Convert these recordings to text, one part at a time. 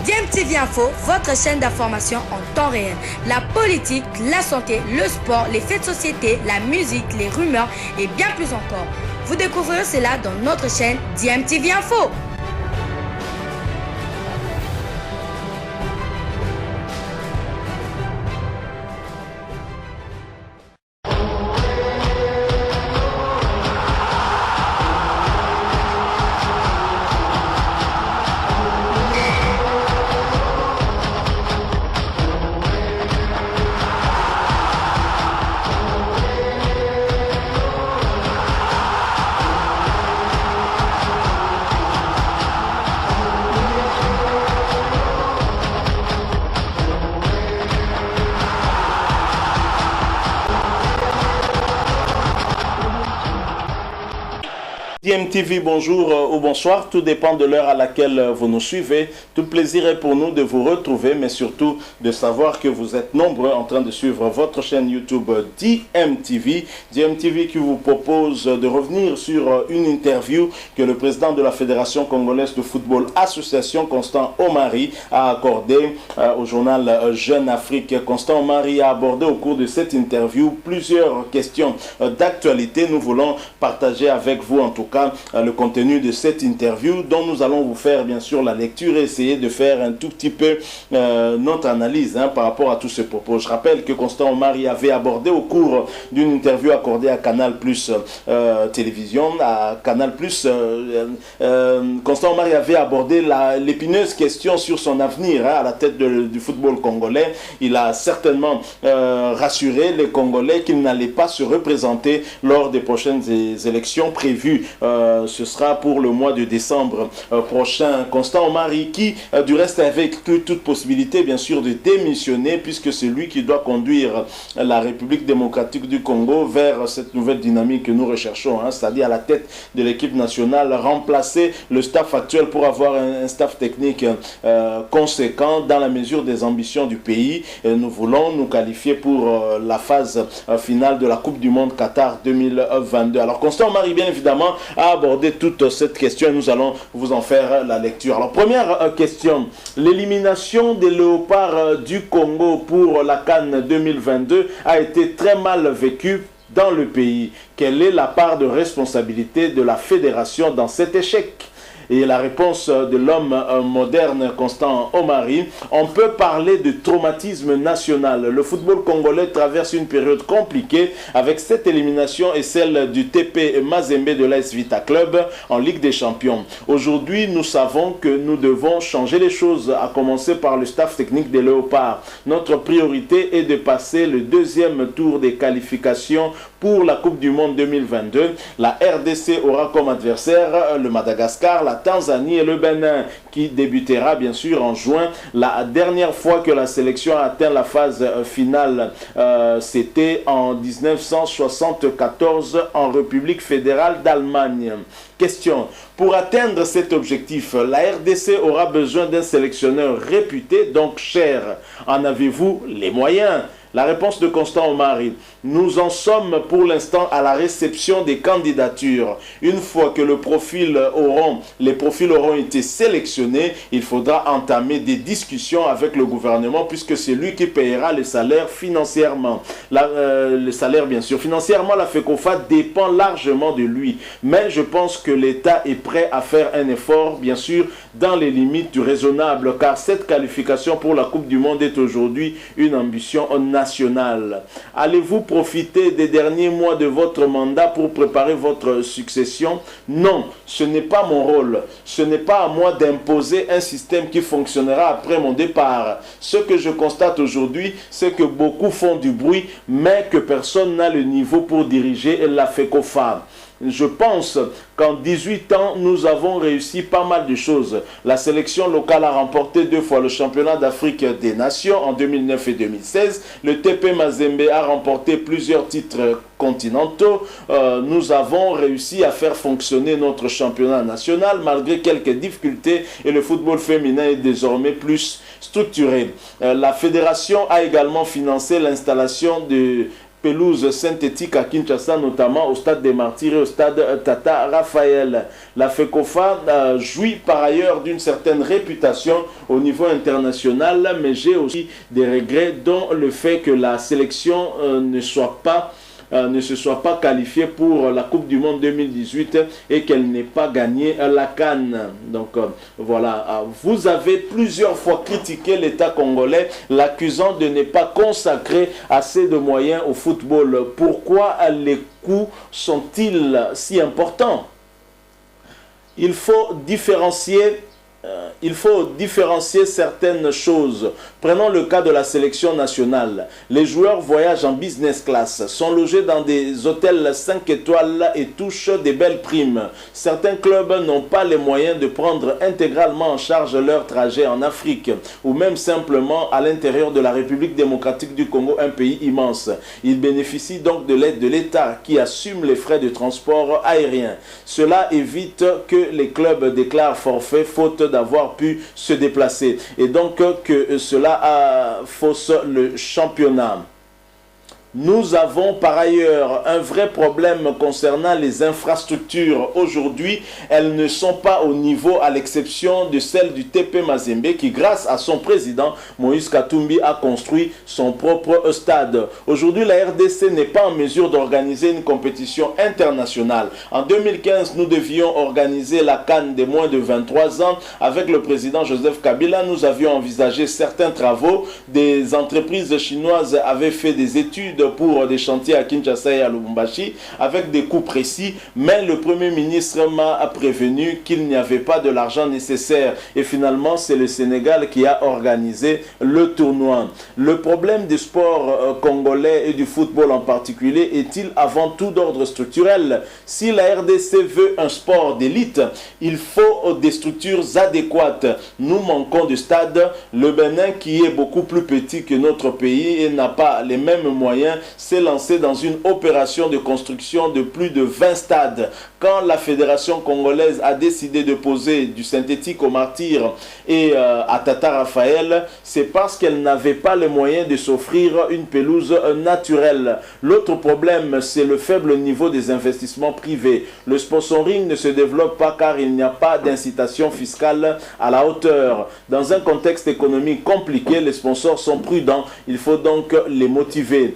DMTV Info, votre chaîne d'information en temps réel. La politique, la santé, le sport, les faits de société, la musique, les rumeurs et bien plus encore. Vous découvrirez cela dans notre chaîne DMTV Info. DMTV, bonjour ou bonsoir, tout dépend de l'heure à laquelle vous nous suivez. Tout plaisir est pour nous de vous retrouver, mais surtout de savoir que vous êtes nombreux en train de suivre votre chaîne YouTube DMTV. DMTV qui vous propose de revenir sur une interview que le président de la Fédération congolaise de football Association, Constant Omari, a accordée au journal Jeune Afrique. Constant Omari a abordé au cours de cette interview plusieurs questions d'actualité. Nous voulons partager avec vous en tout cas le contenu de cette interview dont nous allons vous faire bien sûr la lecture et essayer de faire un tout petit peu notre analyse par rapport à tous ces propos. Je rappelle que Constant Omari avait abordé au cours d'une interview accordée à Canal Plus Télévision, à Canal Plus, Constant Omari avait abordé l'épineuse question sur son avenir à la tête du football congolais. Il a certainement rassuré les Congolais qu'il n'allait pas se représenter lors des prochaines élections prévues. Ce sera pour le mois de décembre prochain. Constant Omari qui du reste avait exclu toute possibilité bien sûr de démissionner puisque c'est lui qui doit conduire la République démocratique du Congo vers cette nouvelle dynamique que nous recherchons, c'est-à-dire à la tête de l'équipe nationale, remplacer le staff actuel pour avoir un staff technique conséquent dans la mesure des ambitions du pays. Et nous voulons nous qualifier pour la phase finale de la Coupe du Monde Qatar 2022. Alors Constant Omari bien évidemment a abordé toute cette question et nous allons vous en faire la lecture. Alors première question, l'élimination des Léopards du Congo pour la CAN 2022 a été très mal vécue dans le pays. Quelle est la part de responsabilité de la fédération dans cet échec? Et la réponse de l'homme moderne Constant Omari: on peut parler de traumatisme national. Le football congolais traverse une période compliquée avec cette élimination et celle du TP Mazembe de l'AS Vita Club en Ligue des Champions. Aujourd'hui, nous savons que nous devons changer les choses, à commencer par le staff technique des Léopards. Notre priorité est de passer le deuxième tour des qualifications pour la Coupe du Monde 2022. La RDC aura comme adversaire le Madagascar, la Tanzanie et le Bénin, qui débutera bien sûr en juin. La dernière fois que la sélection a atteint la phase finale, c'était en 1974 en République fédérale d'Allemagne. Question: pour atteindre cet objectif, la RDC aura besoin d'un sélectionneur réputé, donc cher. En avez-vous les moyens? La réponse de Constant Omari: nous en sommes pour l'instant à la réception des candidatures. Une fois que les profils auront été sélectionnés, il faudra entamer des discussions avec le gouvernement puisque c'est lui qui payera les salaires financièrement. Le salaire bien sûr. Financièrement, la FECOFA dépend largement de lui. Mais je pense que l'État est prêt à faire un effort bien sûr dans les limites du raisonnable car cette qualification pour la Coupe du Monde est aujourd'hui une ambition nationale. Allez-vous profiter des derniers mois de votre mandat pour préparer votre succession? Non, ce n'est pas mon rôle. Ce n'est pas à moi d'imposer un système qui fonctionnera après mon départ. Ce que je constate aujourd'hui, c'est que beaucoup font du bruit, mais que personne n'a le niveau pour diriger la FECOFA. Je pense qu'en 18 ans, nous avons réussi pas mal de choses. La sélection locale a remporté 2 fois le championnat d'Afrique des Nations en 2009 et 2016. Le TP Mazembe a remporté plusieurs titres continentaux. Nous avons réussi à faire fonctionner notre championnat national malgré quelques difficultés et le football féminin est désormais plus structuré. La fédération a également financé l'installation de pelouses synthétiques à Kinshasa, notamment au stade des Martyrs et au stade Tata Raphaël. La FECOFA jouit par ailleurs d'une certaine réputation au niveau international, mais j'ai aussi des regrets, dont le fait que la sélection ne se soit pas qualifiée pour la Coupe du Monde 2018 et qu'elle n'ait pas gagné la CAN. Donc voilà, vous avez plusieurs fois critiqué l'État congolais, l'accusant de ne pas consacrer assez de moyens au football. Pourquoi les coûts sont-ils si importants? Il faut différencier certaines choses. Prenons le cas de la sélection nationale. Les joueurs voyagent en business class, sont logés dans des hôtels 5 étoiles et touchent des belles primes. Certains clubs n'ont pas les moyens de prendre intégralement en charge leur trajet en Afrique ou même simplement à l'intérieur de la République démocratique du Congo, un pays immense. Ils bénéficient donc de l'aide de l'État qui assume les frais de transport aérien. Cela évite que les clubs déclarent forfait faute d'avoir pu se déplacer et donc que cela fausse le championnat. Nous avons par ailleurs un vrai problème concernant les infrastructures. Aujourd'hui, elles ne sont pas au niveau, à l'exception de celle du TP Mazembe qui, grâce à son président, Moïse Katumbi, a construit son propre stade. Aujourd'hui, la RDC n'est pas en mesure d'organiser une compétition internationale. En 2015, nous devions organiser la CAN des moins de 23 ans. Avec le président Joseph Kabila, nous avions envisagé certains travaux. Des entreprises chinoises avaient fait des études pour des chantiers à Kinshasa et à Lubumbashi avec des coûts précis, mais le Premier ministre m'a prévenu qu'il n'y avait pas de l'argent nécessaire et finalement c'est le Sénégal qui a organisé le tournoi. Le problème du sport congolais et du football en particulier est-il avant tout d'ordre structurel? Si la RDC veut un sport d'élite, il faut des structures adéquates. Nous manquons de stade. Le Bénin, qui est beaucoup plus petit que notre pays et n'a pas les mêmes moyens, s'est lancé dans une opération de construction de plus de 20 stades. Quand la Fédération congolaise a décidé de poser du synthétique aux Martyrs et à Tata Raphaël, c'est parce qu'elle n'avait pas les moyens de s'offrir une pelouse naturelle. L'autre problème, c'est le faible niveau des investissements privés. Le sponsoring ne se développe pas car il n'y a pas d'incitation fiscale à la hauteur. Dans un contexte économique compliqué, les sponsors sont prudents. Il faut donc les motiver.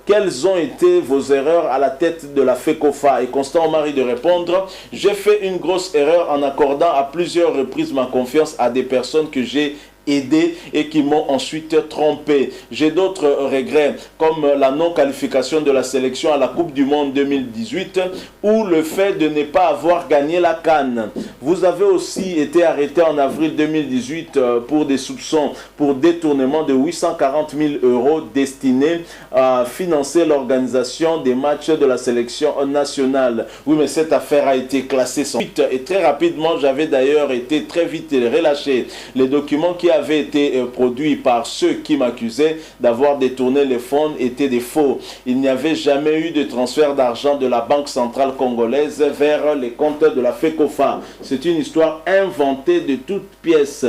Quelles ont été vos erreurs à la tête de la FECOFA? Et Constant Omari de répondre: j'ai fait une grosse erreur en accordant à plusieurs reprises ma confiance à des personnes que j'ai aidés et qui m'ont ensuite trompé. J'ai d'autres regrets comme la non-qualification de la sélection à la Coupe du Monde 2018 ou le fait de ne pas avoir gagné la CAN. Vous avez aussi été arrêté en avril 2018 pour des soupçons pour détournement de 840 000 € destinés à financer l'organisation des matchs de la sélection nationale. Oui, mais cette affaire a été classée sans suite et très rapidement, j'avais d'ailleurs été très vite relâché. Les documents qui avaient été produits par ceux qui m'accusaient d'avoir détourné les fonds étaient des faux. Il n'y avait jamais eu de transfert d'argent de la Banque centrale congolaise vers les comptes de la FECOFA. C'est une histoire inventée de toutes pièces.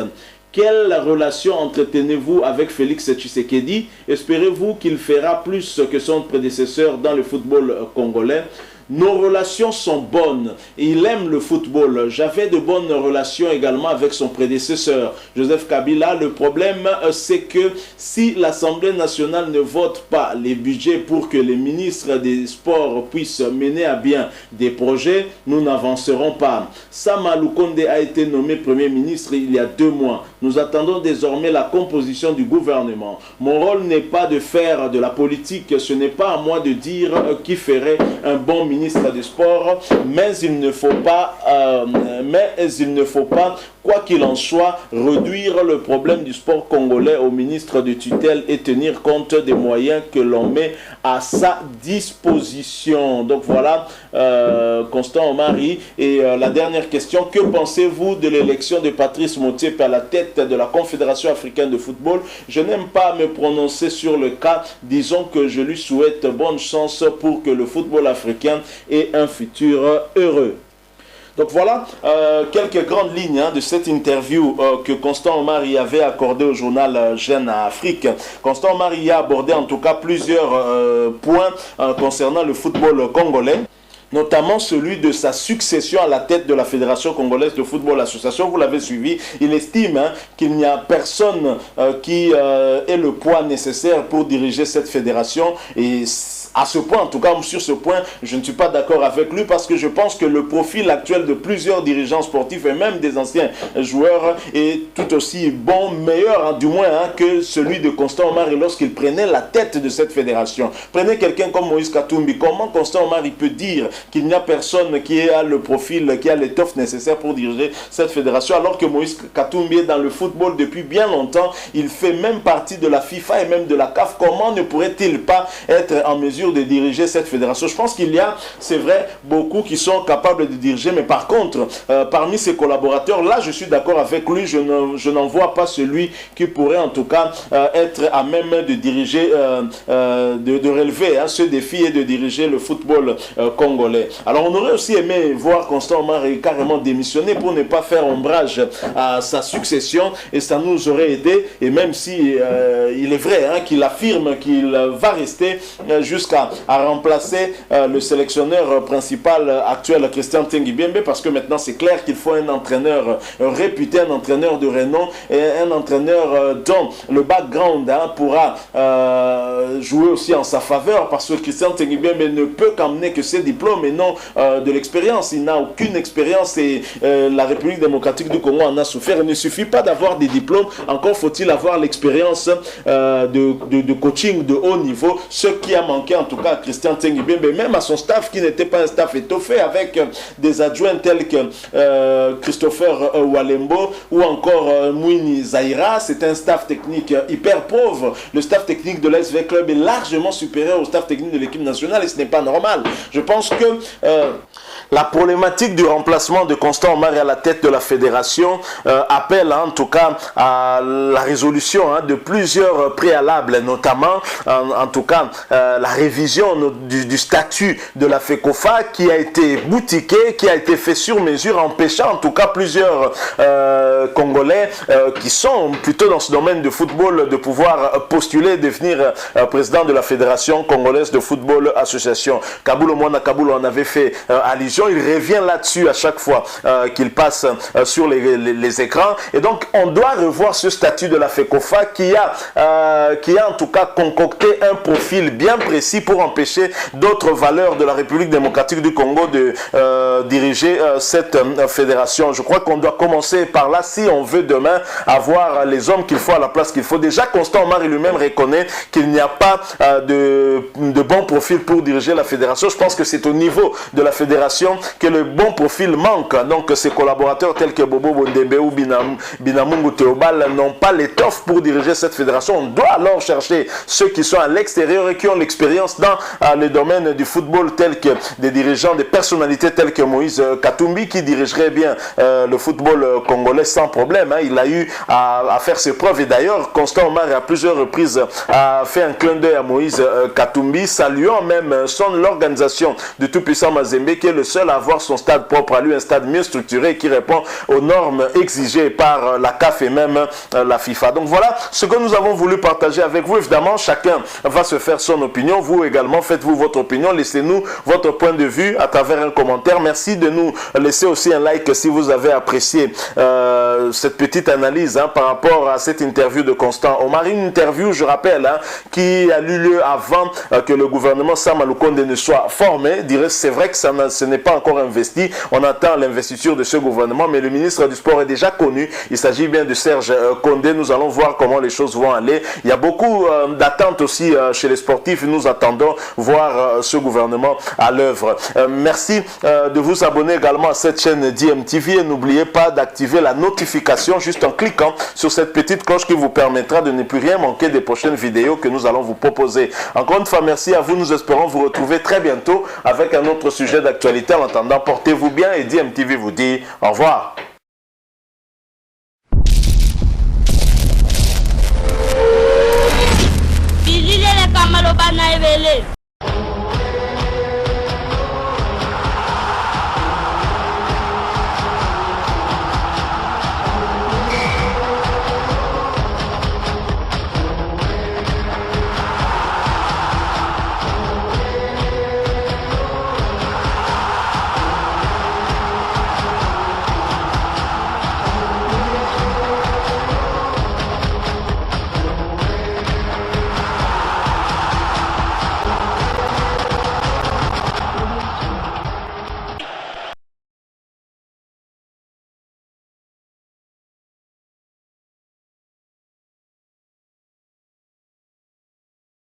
Quelle relation entretenez-vous avec Félix Tshisekedi? Espérez-vous qu'il fera plus que son prédécesseur dans le football congolais? Nos relations sont bonnes et il aime le football. J'avais de bonnes relations également avec son prédécesseur, Joseph Kabila. Le problème, c'est que si l'Assemblée nationale ne vote pas les budgets pour que les ministres des Sports puissent mener à bien des projets, nous n'avancerons pas. Sama Lukonde a été nommé Premier ministre il y a 2 mois. Nous attendons désormais la composition du gouvernement. Mon rôle n'est pas de faire de la politique. Ce n'est pas à moi de dire qui ferait un bon ministre des Sports, mais il ne faut pas, quoi qu'il en soit, réduire le problème du sport congolais au ministre de tutelle et tenir compte des moyens que l'on met à sa disposition. Donc voilà, Constant Omari. Et la dernière question, que pensez-vous de l'élection de Patrice Motsepe à la tête de la Confédération africaine de football? Je n'aime pas me prononcer sur le cas. Disons que je lui souhaite bonne chance pour que le football africain ait un futur heureux. Donc voilà quelques grandes lignes de cette interview que Constant Omar y avait accordé au journal Jeune Afrique. Constant Omar y a abordé en tout cas plusieurs points concernant le football congolais, notamment celui de sa succession à la tête de la Fédération congolaise de football association. Vous l'avez suivi, il estime qu'il n'y a personne qui ait le poids nécessaire pour diriger cette fédération, et à ce point, en tout cas sur ce point, je ne suis pas d'accord avec lui, parce que je pense que le profil actuel de plusieurs dirigeants sportifs et même des anciens joueurs est tout aussi bon, meilleur du moins que celui de Constant Omar lorsqu'il prenait la tête de cette fédération. Prenez quelqu'un comme Moïse Katumbi. Comment Constant Omar peut dire qu'il n'y a personne qui a le profil, qui a l'étoffe nécessaire pour diriger cette fédération, alors que Moïse Katumbi est dans le football depuis bien longtemps, il fait même partie de la FIFA et même de la CAF. Comment ne pourrait-il pas être en mesure de diriger cette fédération? Je pense qu'il y a, c'est vrai, beaucoup qui sont capables de diriger, mais par contre, parmi ses collaborateurs, là je suis d'accord avec lui, je n'en vois pas celui qui pourrait en tout cas être à même de diriger, de relever ce défi et de diriger le football congolais. Alors on aurait aussi aimé voir Constant Omar carrément démissionner pour ne pas faire ombrage à sa succession, et ça nous aurait aidé. Et même si il est vrai qu'il affirme qu'il va rester jusqu'à remplacer le sélectionneur principal actuel, Christian Tengibiembe, parce que maintenant c'est clair qu'il faut un entraîneur réputé, un entraîneur de renom, et un entraîneur dont le background pourra jouer aussi en sa faveur, parce que Christian Tengibiembe ne peut qu'emmener que ses diplômes et non de l'expérience. Il n'a aucune expérience, et la République démocratique du Congo en a souffert. Il ne suffit pas d'avoir des diplômes, encore faut-il avoir l'expérience de coaching de haut niveau, ce qui a manqué en tout cas à Christian Tengibiembe, même à son staff qui n'était pas un staff étoffé, avec des adjoints tels que Christopher Walembo ou encore Mouini Zaira. C'est un staff technique hyper pauvre. Le staff technique de l'ASV Club est largement supérieur au staff technique de l'équipe nationale, et ce n'est pas normal. Je pense que la problématique du remplacement de Constant Omar à la tête de la fédération appelle en tout cas à la résolution de plusieurs préalables, notamment en tout cas la révision du statut de la FECOFA, qui a été boutiqué, qui a été fait sur mesure, empêchant en tout cas plusieurs Congolais qui sont plutôt dans ce domaine de football de pouvoir postuler, devenir président de la Fédération congolaise de football association. Kaboul Mwana Kaboul en avait fait allusion, il revient là-dessus à chaque fois qu'il passe sur les écrans, et donc on doit revoir ce statut de la FECOFA qui a en tout cas concocté un profil bien précis pour empêcher d'autres valeurs de la République démocratique du Congo de diriger cette fédération. Je crois qu'on doit commencer par là si on veut demain avoir les hommes qu'il faut à la place qu'il faut. Déjà, Constant Omar lui-même reconnaît qu'il n'y a pas de bon profil pour diriger la fédération. Je pense que c'est au niveau de la fédération que le bon profil manque. Donc ses collaborateurs tels que Bobo Bondembe ou Binamungu Théobal n'ont pas l'étoffe pour diriger cette fédération. On doit alors chercher ceux qui sont à l'extérieur et qui ont l'expérience dans le domaine du football, tels que des dirigeants, des personnalités telles que Moïse Katumbi, qui dirigerait bien le football congolais sans problème. Il a eu à faire ses preuves, et d'ailleurs Constant Omar à plusieurs reprises a fait un clin d'œil à Moïse Katumbi, saluant même l'organisation du tout-puissant Mazembe, qui est le seul à avoir son stade propre à lui, un stade mieux structuré qui répond aux normes exigées par la CAF et même la FIFA. Donc voilà ce que nous avons voulu partager avec vous. Évidemment, chacun va se faire son opinion. Vous également, faites-vous votre opinion. Laissez-nous votre point de vue à travers un commentaire. Merci de nous laisser aussi un like si vous avez apprécié cette petite analyse par rapport à cette interview de Constant Omar. Une interview, je rappelle, qui a eu lieu avant que le gouvernement Sama Lukonde ne soit formé. C'est vrai que ce n'est pas encore investi. On attend l'investiture de ce gouvernement, mais le ministre du Sport est déjà connu. Il s'agit bien de Serge Condé. Nous allons voir comment les choses vont aller. Il y a beaucoup d'attentes aussi chez les sportifs. Nous attendons voir ce gouvernement à l'œuvre. Merci de vous abonner également à cette chaîne DMTV, et n'oubliez pas d'activer la notification juste en cliquant sur cette petite cloche qui vous permettra de ne plus rien manquer des prochaines vidéos que nous allons vous proposer. Encore une fois, merci à vous. Nous espérons vous retrouver très bientôt avec un autre sujet d'actualité. En attendant, portez-vous bien, et DMTV vous dit au revoir. Bilile le kamalo bana ebele.